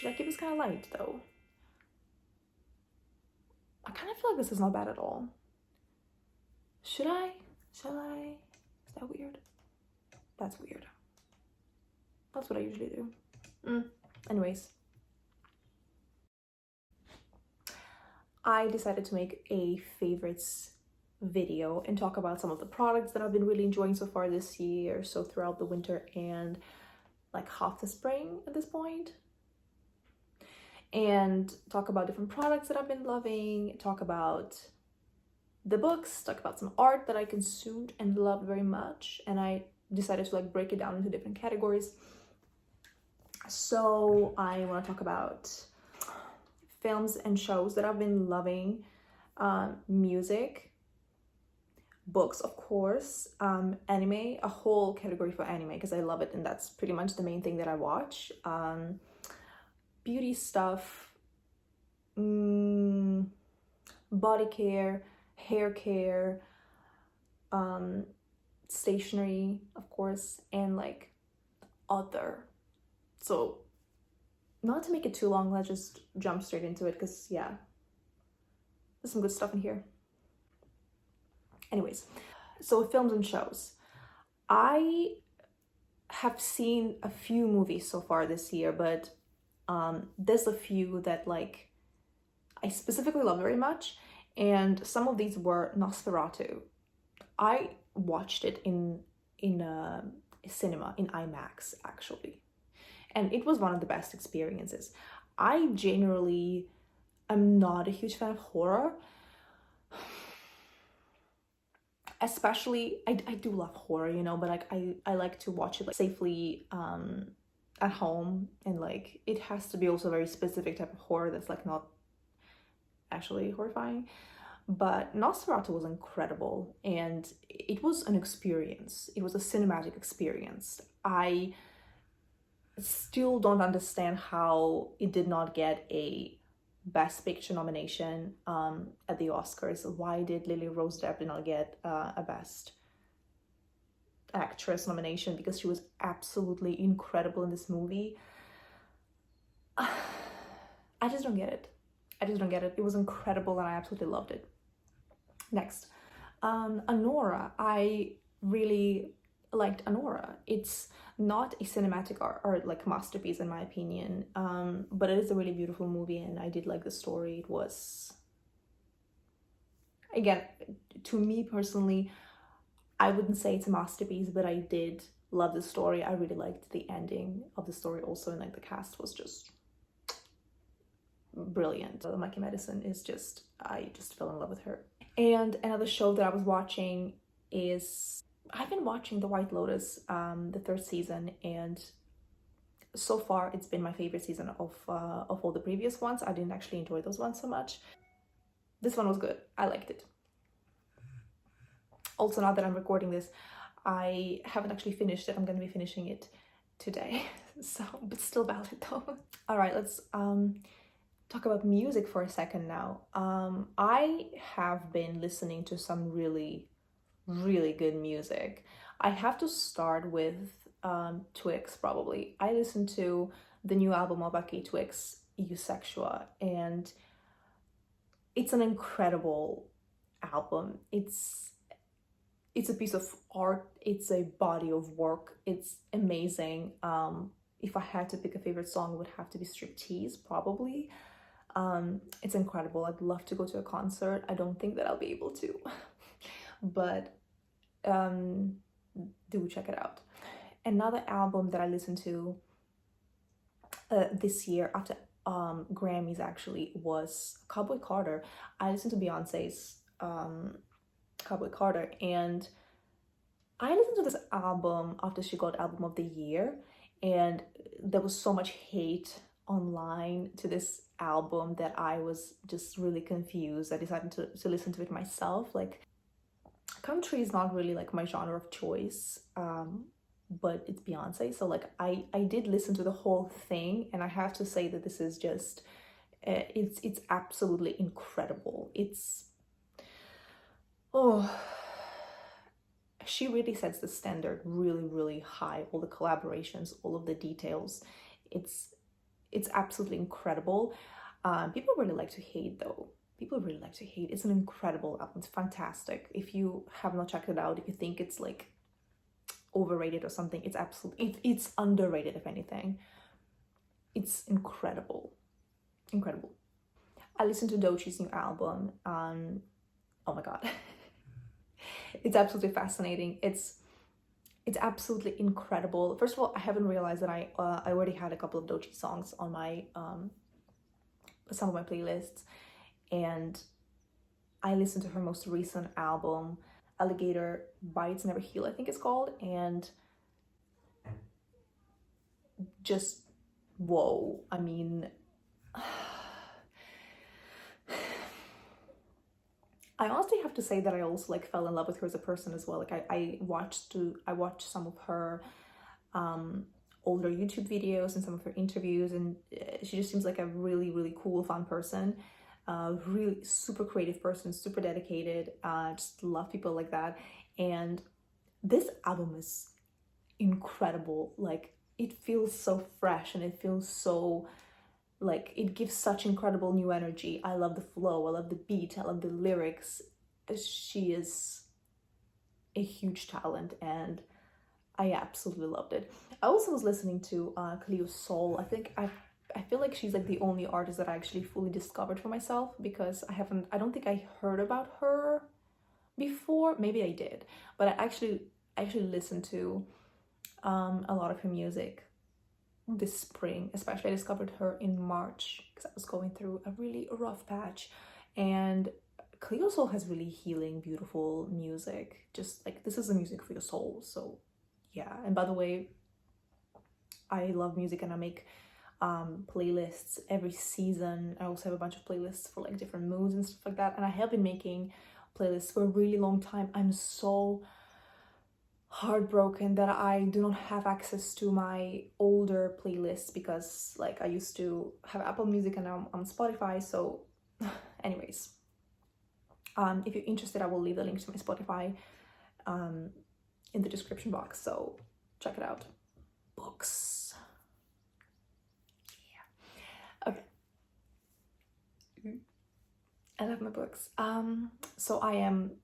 Should I keep this kind of light though? I kind of feel like this is not bad at all. Should I? Shall I? Is that weird? That's weird. That's what I usually do. Anyways. I decided to make a favorites video and talk about some of the products that I've been really enjoying so far this year, so throughout the winter and like half the spring at this point. And talk about different products that I've been loving, talk about the books, talk about some art that I consumed and loved very much, and I decided to like break it down into different categories. So I want to talk about films and shows that I've been loving, music, books, of course, anime, a whole category for anime because I love it and that's pretty much the main thing that I watch, beauty stuff, body care, hair care, stationery, of course, and like other. So not to make it too long, let's just jump straight into it because yeah, there's some good stuff in here. Anyways, so films and shows. I have seen a few movies so far this year, but there's a few that like I specifically love very much, and some of these were Nosferatu. I watched it in a cinema in IMAX actually, and it was one of the best experiences. I generally am not a huge fan of horror, especially I do love horror, you know, but like I like to watch it like safely at home, and like it has to be also a very specific type of horror that's like not actually horrifying. But Nosferatu was incredible and it was an experience. It was a cinematic experience. I still don't understand how it did not get a Best Picture nomination at the Oscars. Why did Lily Rose Depp did not get a Best Actress nomination? Because she was absolutely incredible in this movie. I just don't get it. It was incredible and I absolutely loved it. Next, Anora. I really liked Anora. It's not a cinematic or like masterpiece in my opinion, but it is a really beautiful movie and I did like the story. It was, again, to me personally, I wouldn't say it's a masterpiece, but I did love the story. I really liked the ending of the story also, and like the cast was just brilliant. Mikey Madison is just, I just fell in love with her. And another show that I was watching is, I've been watching The White Lotus, the third season, and so far it's been my favorite season of all the previous ones. I didn't actually enjoy those ones so much. This one was good. I liked it. Also, now that I'm recording this, I haven't actually finished it. I'm going to be finishing it today. So, but still valid though. All right, let's talk about music for a second now. I have been listening to some really good music. I have to start with Twix probably. I listened to the new album of Aki Twix, Eusexua, and it's an incredible album. It's a piece of art, it's a body of work, it's amazing. If I had to pick a favorite song, it would have to be Striptease, probably. It's incredible. I'd love to go to a concert. I don't think that I'll be able to, but do check it out. Another album that I listened to this year after Grammys actually was Cowboy Carter. I listened to Beyonce's Cowboy Carter, and I listened to this album after she got Album of the Year, and there was so much hate online to this album that I was just really confused. I decided to listen to it myself. Like, country is not really like my genre of choice, but it's Beyonce, so like I did listen to the whole thing, and I have to say that this is just it's absolutely incredible. It's, oh, she really sets the standard really high. All the collaborations, all of the details, it's It's absolutely incredible. People really like to hate though. People really like to hate. It's an incredible album. It's fantastic. If you have not checked it out, if you think it's like overrated or something, it's absolutely, it's underrated if anything. It's incredible. Incredible. I listened to Doechie's new album. Oh my god. It's absolutely fascinating. It's absolutely incredible. First of all, I haven't realized that I already had a couple of Doechii songs on my some of my playlists, and I listened to her most recent album, Alligator Bites Never Heal, I think it's called, and just whoa. I mean, I honestly have to say that I also like fell in love with her as a person as well. Like I watched some of her older YouTube videos and some of her interviews, and she just seems like a really, really cool, fun person. Really super creative person, super dedicated. Just love people like that. And this album is incredible. Like it feels so fresh and it feels so like it gives such incredible new energy. I love the flow, I love the beat, I love the lyrics. She is a huge talent and I absolutely loved it. I also was listening to Cleo Sol. I feel like she's like the only artist that I actually fully discovered for myself, because I don't think I heard about her before. Maybe I did, but I actually listened to a lot of her music this spring. Especially I discovered her in March because I was going through a really rough patch, and Cleo Sol has really healing, beautiful music. Just like, this is the music for your soul. So yeah. And by the way, I love music and I make playlists every season. I also have a bunch of playlists for like different moods and stuff like that, and I have been making playlists for a really long time. I'm so heartbroken that I do not have access to my older playlists, because like I used to have Apple Music and I'm on Spotify. So anyways, if you're interested, I will leave the link to my Spotify in the description box, so check it out. Books. Yeah. Okay. I love my books. So I am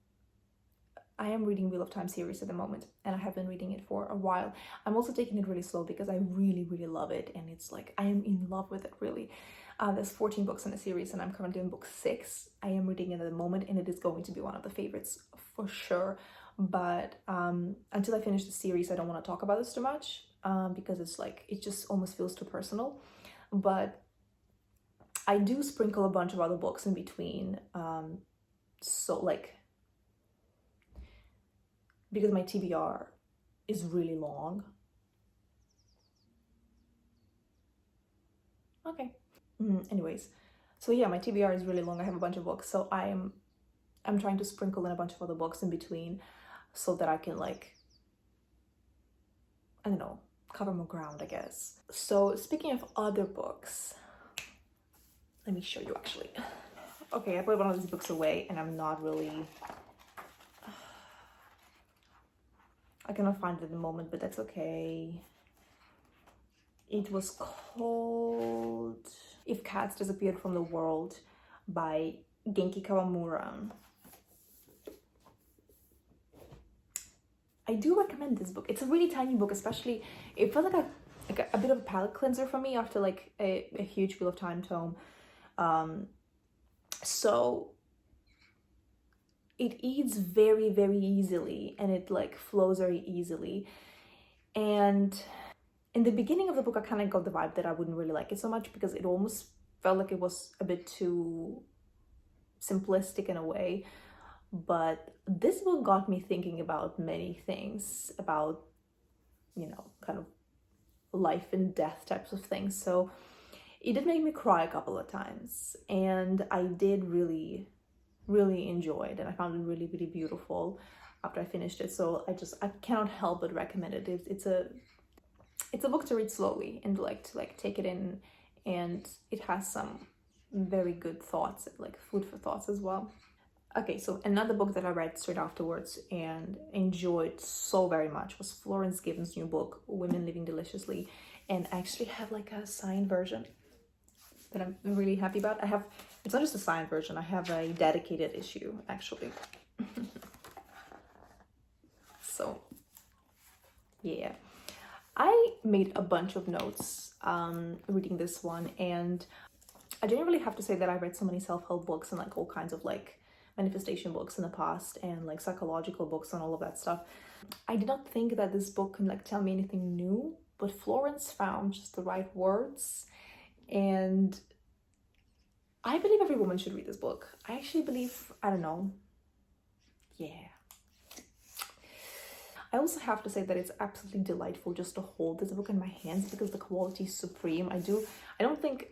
reading Wheel of Time series at the moment, and I have been reading it for a while. I'm also taking it really slow because I really, really love it, and it's like I am in love with it, really. There's 14 books in the series, and I'm currently in book 6. I am reading it at the moment, and it is going to be one of the favorites for sure. But until I finish the series, I don't want to talk about this too much, because it's like, it just almost feels too personal. But I do sprinkle a bunch of other books in between, so like, because my TBR is really long. Okay. Anyways, so yeah, my TBR is really long. I have a bunch of books, so I'm trying to sprinkle in a bunch of other books in between, so that I can, like, I don't know, cover more ground, I guess. So speaking of other books, let me show you actually. Okay, I put one of these books away and I'm not really, I cannot find it at the moment, but that's okay. It was called If Cats Disappeared from the World by Genki Kawamura. I do recommend this book. It's a really tiny book, especially, it felt like a bit of a palate cleanser for me after like a huge Wheel of Time tome. So it eats very, very easily, and it like flows very easily. And in the beginning of the book, I kind of got the vibe that I wouldn't really like it so much, because it almost felt like it was a bit too simplistic in a way. But this book got me thinking about many things, about, you know, kind of life and death types of things. So it did make me cry a couple of times, and I did really, really enjoy it, and I found it really, really beautiful after I finished it. So I cannot help but recommend it. It's a book to read slowly and to take it in, and it has some very good thoughts, like food for thoughts as well. Okay, so another book that I read straight afterwards and enjoyed so very much was Florence Given's new book, Women Living Deliciously. And I actually have like a signed version that I'm really happy about. It's not just a signed version, I have a dedicated issue actually. So yeah, I made a bunch of notes reading this one, and I didn't really have to say that I read so many self-help books and like all kinds of like manifestation books in the past and like psychological books and all of that stuff. I did not think that this book can like tell me anything new, but Florence found just the right words, and I believe every woman should read this book. I actually believe, I don't know, yeah. I also have to say that it's absolutely delightful just to hold this book in my hands because the quality is supreme. I don't think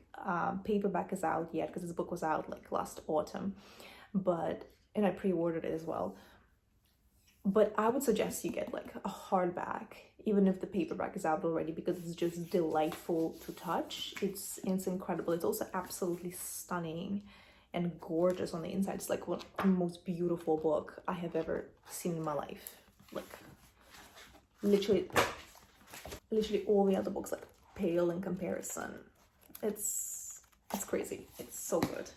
paperback is out yet because this book was out like last autumn, and I pre-ordered it as well. But I would suggest you get like a hardback, even if the paperback is out already, because it's just delightful to touch. It's incredible. It's also absolutely stunning and gorgeous on the inside. It's like one of the most beautiful book I have ever seen in my life. Like literally all the other books like pale in comparison. It's crazy. It's so good.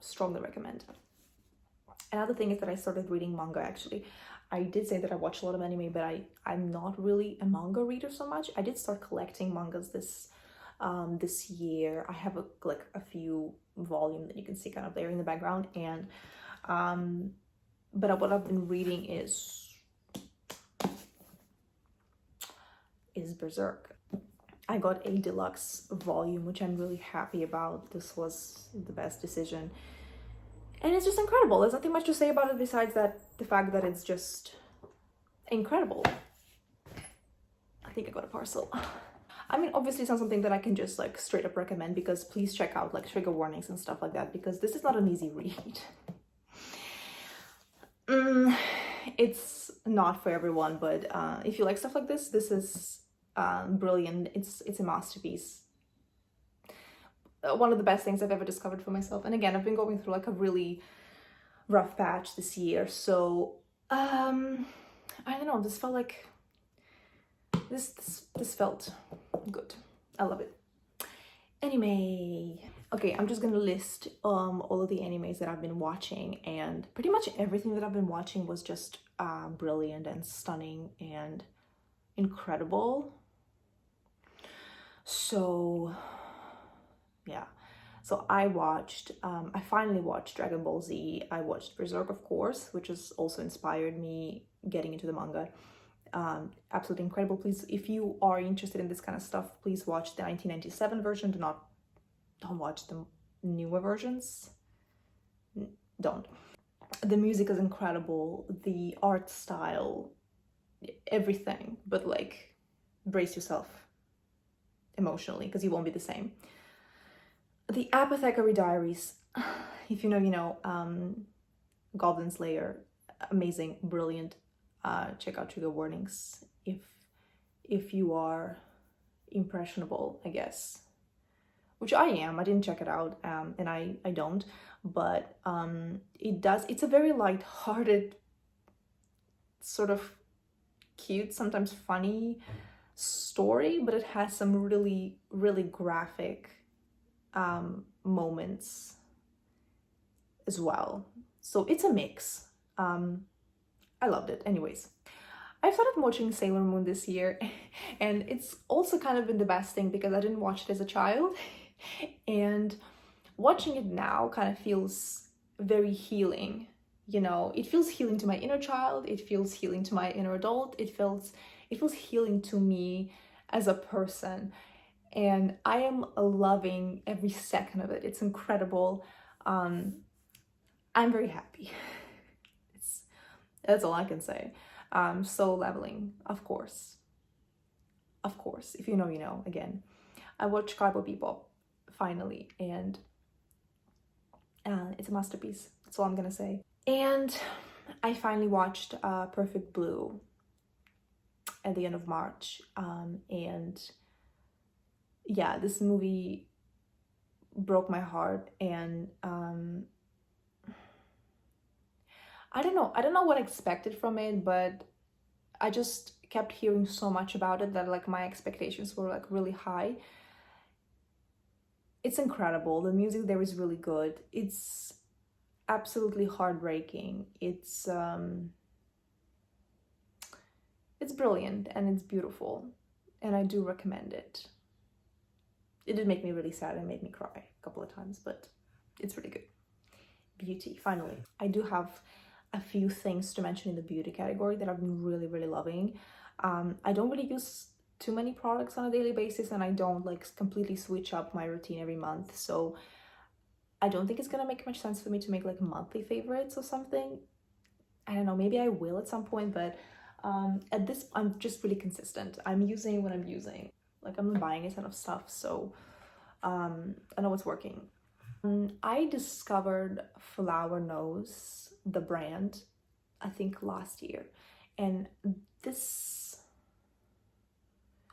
Strongly recommend. Another thing is that I started reading manga actually. I did say that I watch a lot of anime, but I'm not really a manga reader so much. I did start collecting mangas this year. I have a few volumes that you can see kind of there in the background, and but what I've been reading is Berserk. I got a deluxe volume, which I'm really happy about. This was the best decision. And it's just incredible. There's nothing much to say about it besides that the fact that it's just incredible. I think I got a parcel. I mean, obviously it's not something that I can just like straight up recommend, because please check out like trigger warnings and stuff like that, because this is not an easy read. It's not for everyone, but if you like stuff like this is brilliant. It's a masterpiece. One of the best things I've ever discovered for myself. And again, I've been going through like a really rough patch this year, so I don't know, this felt like this felt good. I love it. Anime. Okay, I'm just gonna list all of the animes that I've been watching, and pretty much everything that I've been watching was just brilliant and stunning and incredible. So yeah, so I finally watched Dragon Ball Z. I watched Berserk, of course, which has also inspired me getting into the manga. Absolutely incredible. Please, if you are interested in this kind of stuff, please watch the 1997 version. Don't watch the newer versions. Don't. The music is incredible, the art style, everything, but like brace yourself emotionally because you won't be the same. The Apothecary Diaries, if you know, you know. Goblin Slayer, amazing, brilliant. Check out trigger warnings if you are impressionable, I guess, which I am. I didn't check it out, and I don't, but it's a very light-hearted, sort of cute, sometimes funny story, but it has some really, really graphic moments as well. So it's a mix. I loved it. Anyways, I started watching Sailor Moon this year, and it's also kind of been the best thing because I didn't watch it as a child, and watching it now kind of feels very healing. You know, it feels healing to my inner child, it feels healing to my inner adult, it feels healing to me as a person, and I am loving every second of it. It's incredible. I'm very happy. That's all I can say. Soul Leveling, of course. Of course, if you know, you know. Again, I watched Cowboy Bebop finally, and it's a masterpiece. That's all I'm gonna say. And I finally watched Perfect Blue at the end of March, and yeah, this movie broke my heart, and I don't know what I expected from it, but I just kept hearing so much about it that like my expectations were like really high. it's incredible. The music there is really good. It's absolutely heartbreaking. It's brilliant and it's beautiful, and I do recommend it. It did make me really sad and made me cry a couple of times, but it's really good. Beauty, finally. I do have a few things to mention in the beauty category that I've been really, really loving. I don't really use too many products on a daily basis, and I don't like completely switch up my routine every month, so I don't think it's gonna make much sense for me to make like monthly favorites or something. I don't know, maybe I will at some point, but at this, I'm just really consistent. I'm using what I'm using. Like, I'm not buying a ton of stuff, so I know what's working. I discovered Flower Nose, the brand, I think last year, and this,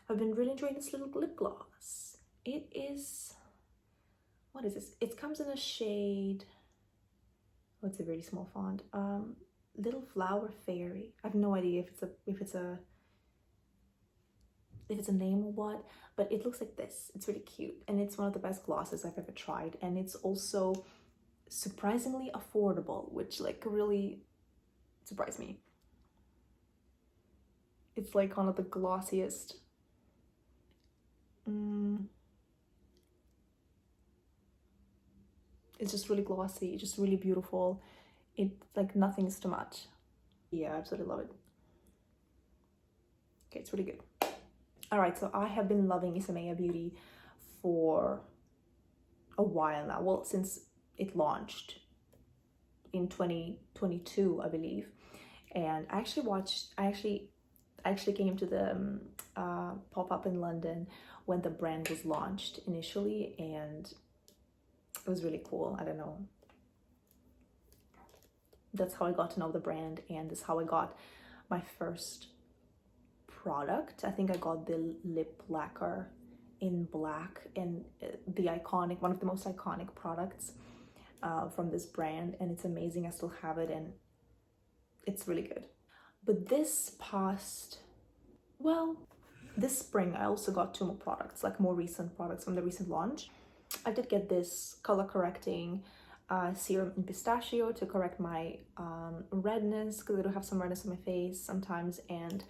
I've been really enjoying this little lip gloss. It is, what is this? It comes in a shade, oh, it's a really small font. Little Flower Fairy. I have no idea if it's a name or what, but it looks like this. It's really cute, and it's one of the best glosses I've ever tried, and it's also surprisingly affordable, which like really surprised me. It's like one of the glossiest. It's just really glossy, just really beautiful. It like nothing's too much. Yeah, I absolutely love it. Okay, it's really good. All right, so I have been loving Isamaya Beauty for a while now. Well, since it launched in 2022, I believe. And I actually came to the pop-up in London when the brand was launched initially, and it was really cool. I don't know. That's how I got to know the brand, and that's how I got my first product. I think I got the lip lacquer in black, and the iconic, one of the most iconic products from this brand, and it's amazing. I still have it, and it's really good. But this spring, I also got two more products, like more recent products from the recent launch. I did get this color correcting serum in pistachio to correct my redness, because I do have some redness on my face sometimes, and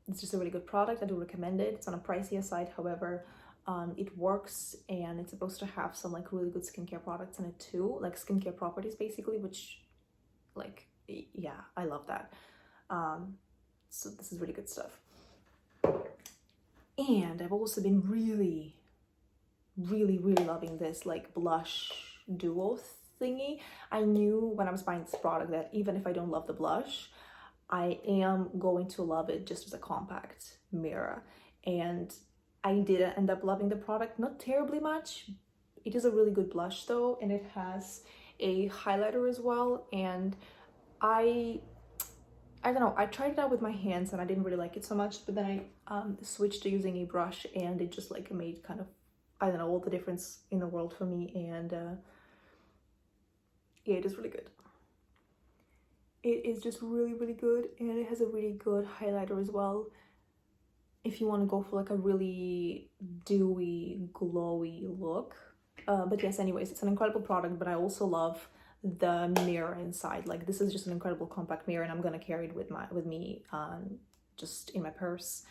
it's just a really good product. I do recommend it. It's on a pricier side, however, it works, and it's supposed to have some like really good skincare products in it too, like skincare properties basically, which like, yeah, I love that. So this is really good stuff. And I've also been really loving this like blush duo thingy. I knew when I was buying this product that even if I don't love the blush, I am going to love it just as a compact mirror. And I didn't end up loving the product, not terribly much. It is a really good blush though, and it has a highlighter as well. And I don't know, I tried it out with my hands and I didn't really like it so much, but then I switched to using a brush, and it just like made kind of, I don't know, all the difference in the world for me. And yeah, it is really good. It is just really good, and it has a really good highlighter as well if you want to go for like a really dewy, glowy look. But yes, anyways, it's an incredible product, but I also love the mirror inside. Like, this is just an incredible compact mirror, and I'm gonna carry it with me just in my purse.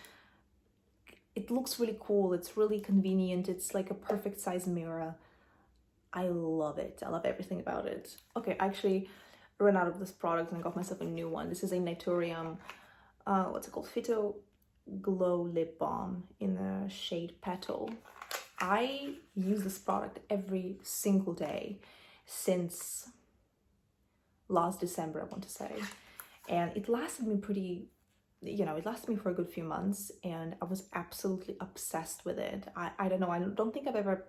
It looks really cool. It's really convenient. It's like a perfect size mirror. I love it. I love everything about it. Okay, I actually ran out of this product and I got myself a new one. This is a Naturium, what's it called? Phyto Glow Lip Balm in the shade Petal. I use this product every single day since last December, I want to say. And it lasted me pretty, it lasted me for a good few months, and I was absolutely obsessed with it. I don't know, I don't think I've ever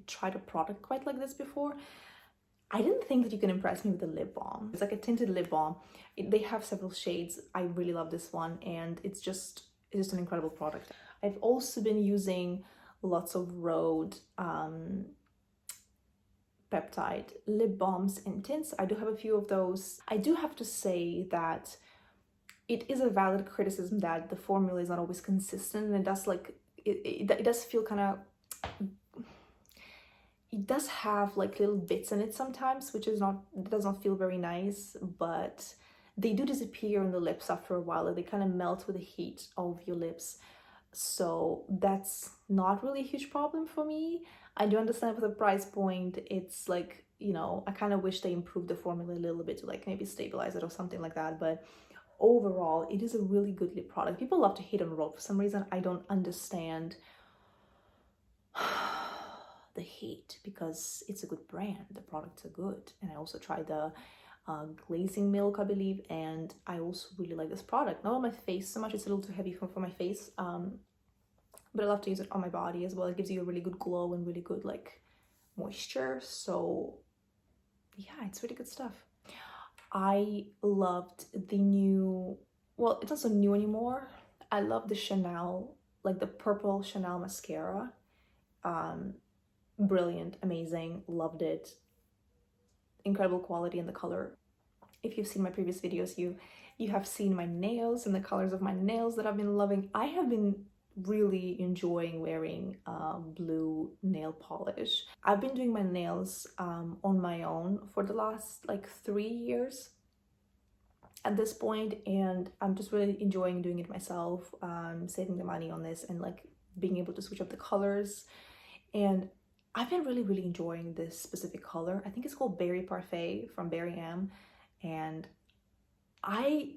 tried a product quite like this before. I didn't think that you can impress me with a lip balm. It's like a tinted lip balm. They have several shades. I really love this one, and it's just an incredible product. I've also been using lots of Rhode peptide lip balms and tints. I do have a few of those. I do have to say that it is a valid criticism that the formula is not always consistent, and it it does feel kind of, it does have like little bits in it sometimes, which is not, it does not feel very nice, but they do disappear on the lips after a while. Like they kind of melt with the heat of your lips. So that's not really a huge problem for me. I do understand for the price point, it's like, you know, I kind of wish they improved the formula a little bit to like maybe stabilize it or something like that. But overall, it is a really good lip product. People love to hate on Ro for some reason. I don't understand the hate, because it's a good brand, the products are good. And I also tried the glazing milk, I believe, and I also really like this product. Not on my face so much, it's a little too heavy for my face, but I love to use it on my body as well. It gives you a really good glow and really good like moisture. So yeah, it's really good stuff. I loved the new, well, it's not so new anymore. I love the Chanel, like the purple Chanel mascara. Brilliant, amazing, loved it. Incredible quality in the color. If you've seen my previous videos, you have seen my nails and the colors of my nails that I've been loving. I have been really enjoying wearing blue nail polish. I've been doing my nails on my own for the last like 3 years at this point, and I'm just really enjoying doing it myself, saving the money on this and like being able to switch up the colors. And I've been really enjoying this specific color. I think it's called Berry Parfait from Berry M, and I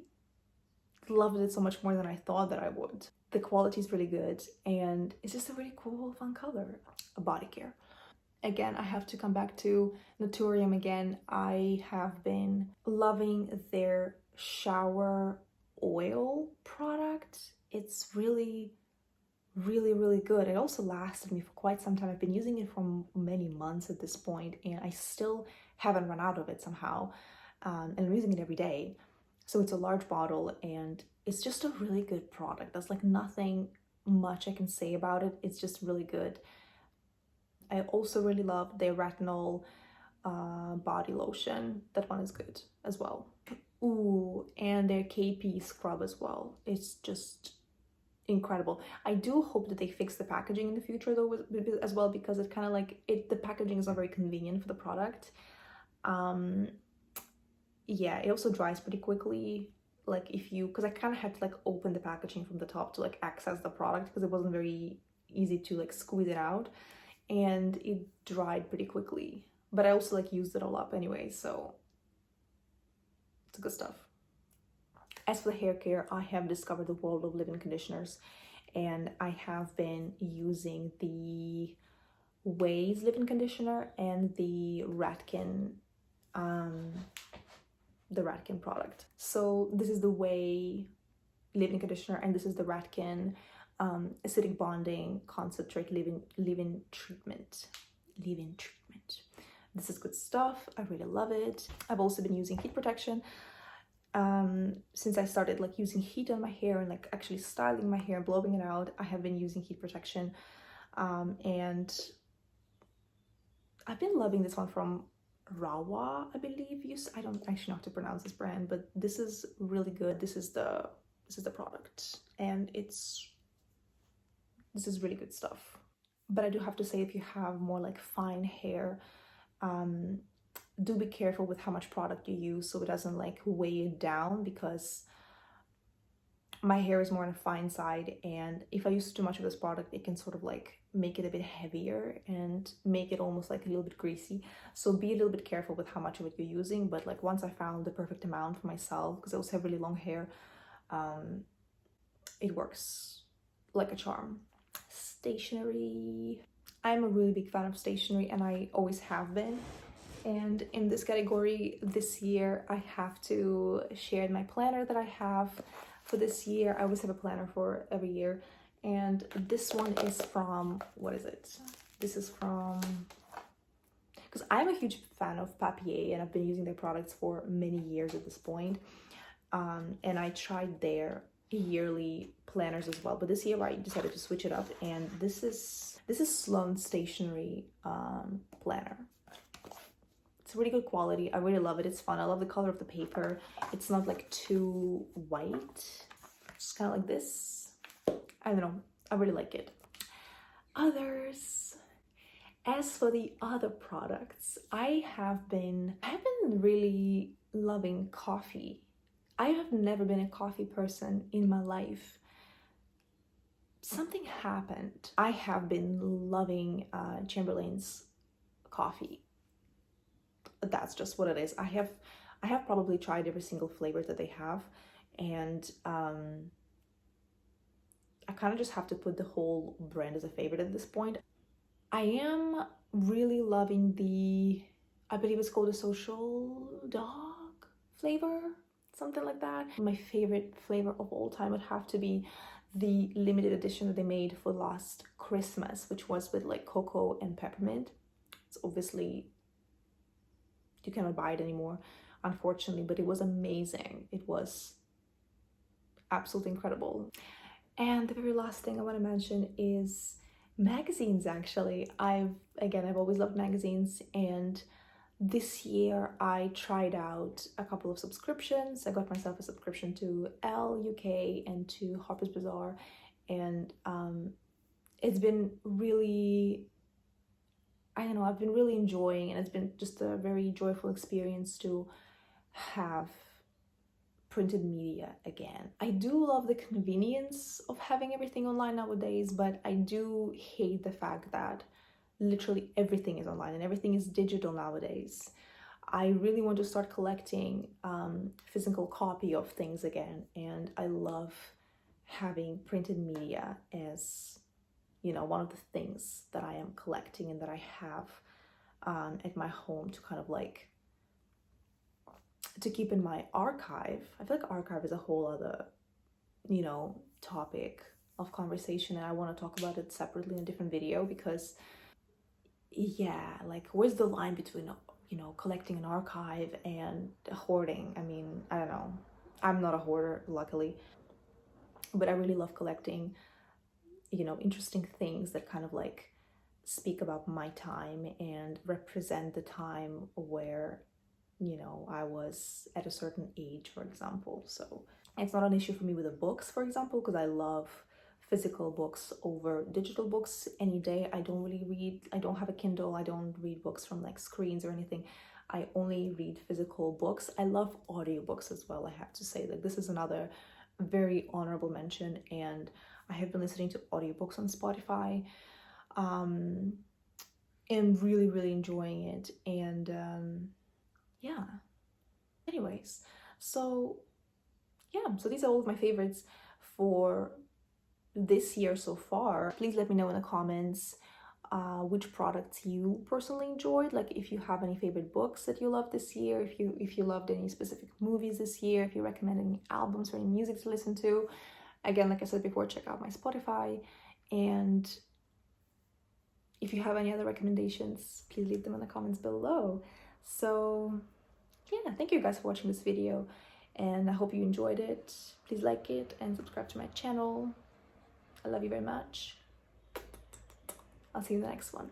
loved it so much more than I thought that I would. The quality is really good, and it's just a really cool, fun color. A body care. Again, I have to come back to Naturium again. I have been loving their shower oil product. It's really good. It also lasted me for quite some time. I've been using it for many months at this point, and I still haven't run out of it somehow. And I'm using it every day. So it's a large bottle, and it's just a really good product. There's like nothing much I can say about it. It's just really good. I also really love their retinol body lotion. That one is good as well. Ooh, and their KP scrub as well. It's just incredible. I do hope that they fix the packaging in the future though as well, because it kind of like the packaging is not very convenient for the product. Yeah, it also dries pretty quickly. Like if you, because I kind of had to like open the packaging from the top to like access the product, because it wasn't very easy to like squeeze it out, and it dried pretty quickly. But I also like used it all up anyway, so it's good stuff. As for the hair care, I have discovered the world of leave-in conditioners, and I have been using the Ways leave-in conditioner and the Ratkin product. So this is the Way leave-in conditioner, and this is the Ratkin acidic bonding concentrate leave-in treatment. This is good stuff. I really love it. I've also been using heat protection. Since I started like using heat on my hair and like actually styling my hair and blowing it out, I have been using heat protection, and I've been loving this one from Rawa, I believe. I don't actually know how to pronounce this brand, but this is really good. This is the product, and this is really good stuff. But I do have to say, if you have more like fine hair, do be careful with how much product you use so it doesn't like weigh it down, because my hair is more on a fine side, and if I use too much of this product, it can sort of like make it a bit heavier and make it almost like a little bit greasy. So be a little bit careful with how much of it you're using. But like once I found the perfect amount for myself, because I also have really long hair, it works like a charm. Stationery. I'm a really big fan of stationery, and I always have been. And in this category this year, I have to share my planner that I have for this year. I always have a planner for every year, and this one is from, what is it? This is from, because I'm a huge fan of Papier, and I've been using their products for many years at this point. And I tried their yearly planners as well, but this year I decided to switch it up, and this is Sloan Stationery planner. It's really good quality. I really love it. It's fun. I love the color of the paper. It's not like too white. It's kind of like this. I don't know. I really like it. others. As for the other products, I have been really loving coffee. I have never been a coffee person in my life. Something happened. I have been loving Chamberlain's coffee. That's just what it is. I have probably tried every single flavor that they have, and I kind of just have to put the whole brand as a favorite at this point. I am really loving the, I believe it's called a social dog flavor, something like that. My favorite flavor of all time would have to be the limited edition that they made for last Christmas, which was with like cocoa and peppermint. It's obviously, you cannot buy it anymore, unfortunately, but it was amazing. It was absolutely incredible. And the very last thing I want to mention is magazines. Actually, I've always loved magazines, and this year I tried out a couple of subscriptions. I got myself a subscription to Elle UK and to Harper's Bazaar, and it's been really, I don't know, I've been really enjoying, and it's been just a very joyful experience to have printed media again. I do love the convenience of having everything online nowadays, but I do hate the fact that literally everything is online and everything is digital nowadays. I really want to start collecting physical copy of things again, and I love having printed media as, you know, one of the things that I am collecting and that I have at my home to kind of like to keep in my archive. I feel like archive is a whole other, you know, topic of conversation, and I want to talk about it separately in a different video, because yeah, like where's the line between, you know, collecting an archive and hoarding? I mean, I don't know. I'm not a hoarder, luckily, but I really love collecting, you know, interesting things that kind of like speak about my time and represent the time where, you know, I was at a certain age, for example. So it's not an issue for me with the books, for example, because I love physical books over digital books any day. I don't really read, I don't have a Kindle, I don't read books from like screens or anything. I only read physical books. I love audiobooks as well, I have to say. Like, this is another very honorable mention, and I have been listening to audiobooks on Spotify. Am really enjoying it, and yeah. Anyways, so yeah, so these are all of my favorites for this year so far. Please let me know in the comments which products you personally enjoyed. Like, if you have any favorite books that you loved this year, if you loved any specific movies this year, if you recommend any albums or any music to listen to. Again, like I said before, check out my Spotify, and if you have any other recommendations, please leave them in the comments below. So yeah, thank you guys for watching this video, and I hope you enjoyed it. Please like it and subscribe to my channel. I love you very much. I'll see you in the next one.